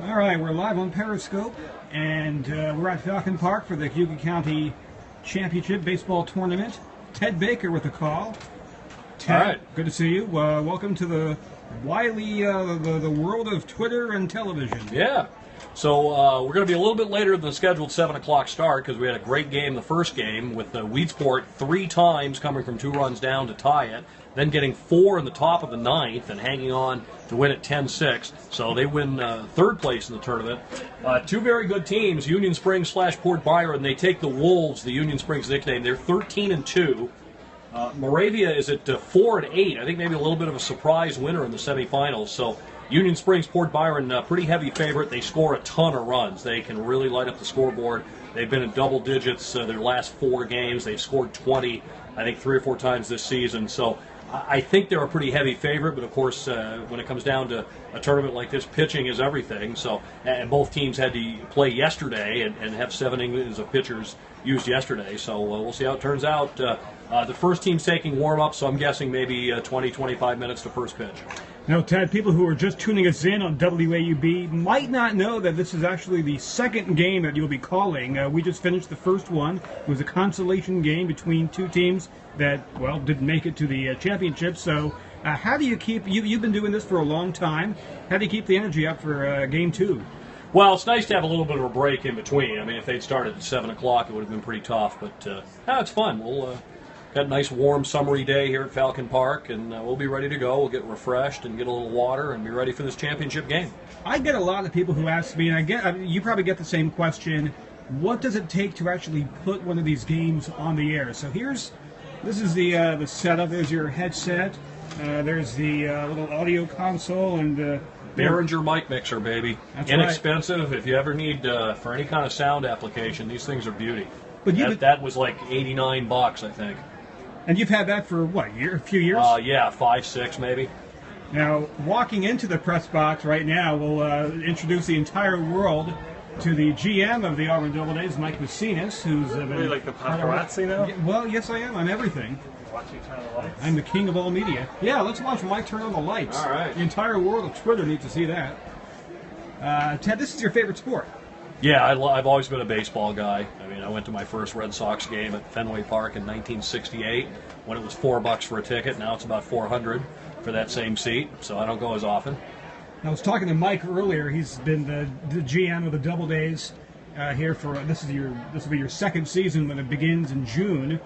All right, we're live on Periscope, and we're at Falcon Park for the Cayuga County Championship Baseball Tournament. Ted Baker with the call. Ted, all right. Good to see you. Welcome to the wily the world of Twitter and television. Yeah. So we're going to be a little bit later than the scheduled 7 o'clock start because we had a great game the first game with Weedsport 3 times coming from 2 runs down to tie it, then getting 4 in the top of the 9th and hanging on to win at 10-6. So they win 3rd place in the tournament. 2 very good teams, Union Springs / Port Byron. They take the Wolves, the Union Springs nickname. They're 13-2. Moravia is at 4-8. I think maybe a little bit of a surprise winner in the semifinals. So Union Springs, Port Byron, pretty heavy favorite. They score a ton of runs. They can really light up the scoreboard. They've been in double digits their last 4 games. They've scored 20, I think, 3 or 4 times this season. So I think they're a pretty heavy favorite. But, of course, when it comes down to a tournament like this, pitching is everything. So, and both teams had to play yesterday and have 7 innings of pitchers used yesterday. So we'll see how it turns out. The first team's taking warm-up, so I'm guessing maybe 20, 25 minutes to first pitch. Now, Ted, people who are just tuning us in on WAUB might not know that this is actually the second game that you'll be calling. We just finished the first one. It was a consolation game between 2 teams that, well, didn't make it to the championship. So how do you keep, you've been doing this for a long time, how do you keep the energy up for game 2? Well, it's nice to have a little bit of a break in between. I mean, if they'd started at 7 o'clock, it would have been pretty tough. But it's fun. We'll got a nice warm summery day here at Falcon Park, and we'll be ready to go. We'll get refreshed and get a little water and be ready for this championship game. I get a lot of people who ask me, and you probably get the same question, what does it take to actually put one of these games on the air? So this is the setup. There's your headset. There's the little audio console and Behringer mic mixer, baby. That's inexpensive. right. If you ever need for any kind of sound application, these things are beauty. But that was like $89, I think. And you've had that for what, a few years? Yeah, 5, 6 maybe. Now, walking into the press box right now, we'll introduce the entire world to the GM of the Auburn Doubledays, Mike Macinas, who's really like the paparazzi now? Well, yes, I am. I'm everything. Watch you turn the lights. I'm the king of all media. Yeah, let's watch Mike turn on the lights. All right. The entire world of Twitter needs to see that. Ted, this is your favorite sport. Yeah, I've always been a baseball guy. I mean, I went to my first Red Sox game at Fenway Park in 1968 when it was $4 for a ticket. Now it's about $400 for that same seat, so I don't go as often. I was talking to Mike earlier. He's been the GM of the Doubledays here for this will be your second season when it begins in June.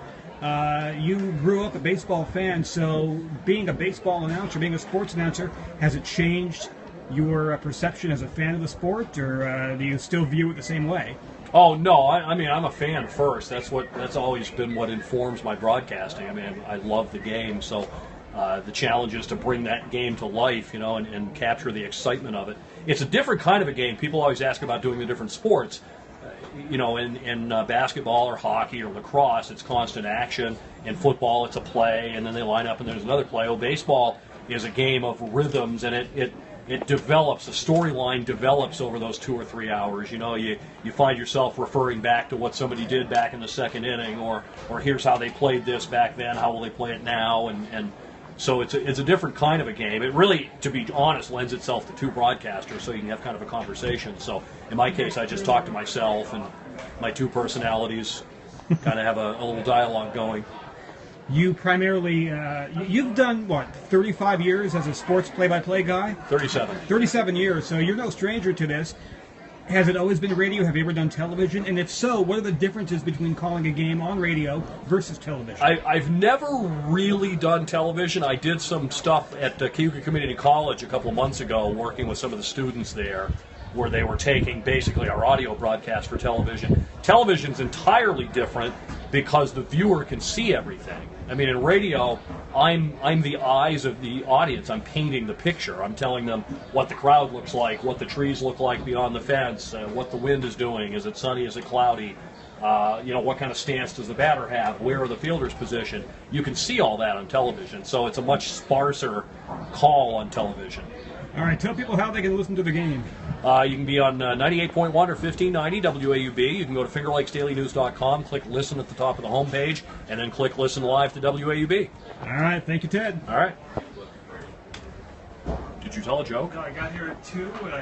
You grew up a baseball fan, so being a baseball announcer, being a sports announcer, has it changed your perception as a fan of the sport, or do you still view it the same way? Oh no, I mean I'm a fan first. That's always been what informs my broadcasting. I mean I love the game, so the challenge is to bring that game to life, and capture the excitement of it. It's a different kind of a game. People always ask about doing the different sports. In basketball or hockey or lacrosse, it's constant action. In football, it's a play, and then they line up and there's another play. Baseball is a game of rhythms, and it develops, the storyline develops over those 2 or 3 hours. You find yourself referring back to what somebody did back in the second inning, or here's how they played this back then, how will they play it now, and so it's a different kind of a game. It really, to be honest, lends itself to 2 broadcasters, so you can have kind of a conversation. So in my case, I just talk to myself, and my 2 personalities kind of have a little dialogue going. You primarily, you've done, 35 years as a sports play-by-play guy? 37. 37 years, so you're no stranger to this. Has it always been radio? Have you ever done television? And if so, what are the differences between calling a game on radio versus television? I've never really done television. I did some stuff at Cayuga Community College a couple of months ago, working with some of the students there, where they were taking basically our audio broadcast for television. Television's entirely different because the viewer can see everything. I mean, in radio, I'm the eyes of the audience. I'm painting the picture. I'm telling them what the crowd looks like, what the trees look like beyond the fence, what the wind is doing. Is it sunny? Is it cloudy? What kind of stance does the batter have? Where are the fielders positioned? You can see all that on television, so it's a much sparser call on television. All right, tell people how they can listen to the game. You can be on 98.1 or 1590 WAUB. You can go to FingerLakesDailyNews.com, click Listen at the top of the homepage, and then click Listen Live to WAUB. All right, thank you, Ted. All right. Did you tell a joke? No, I got here at 2, and I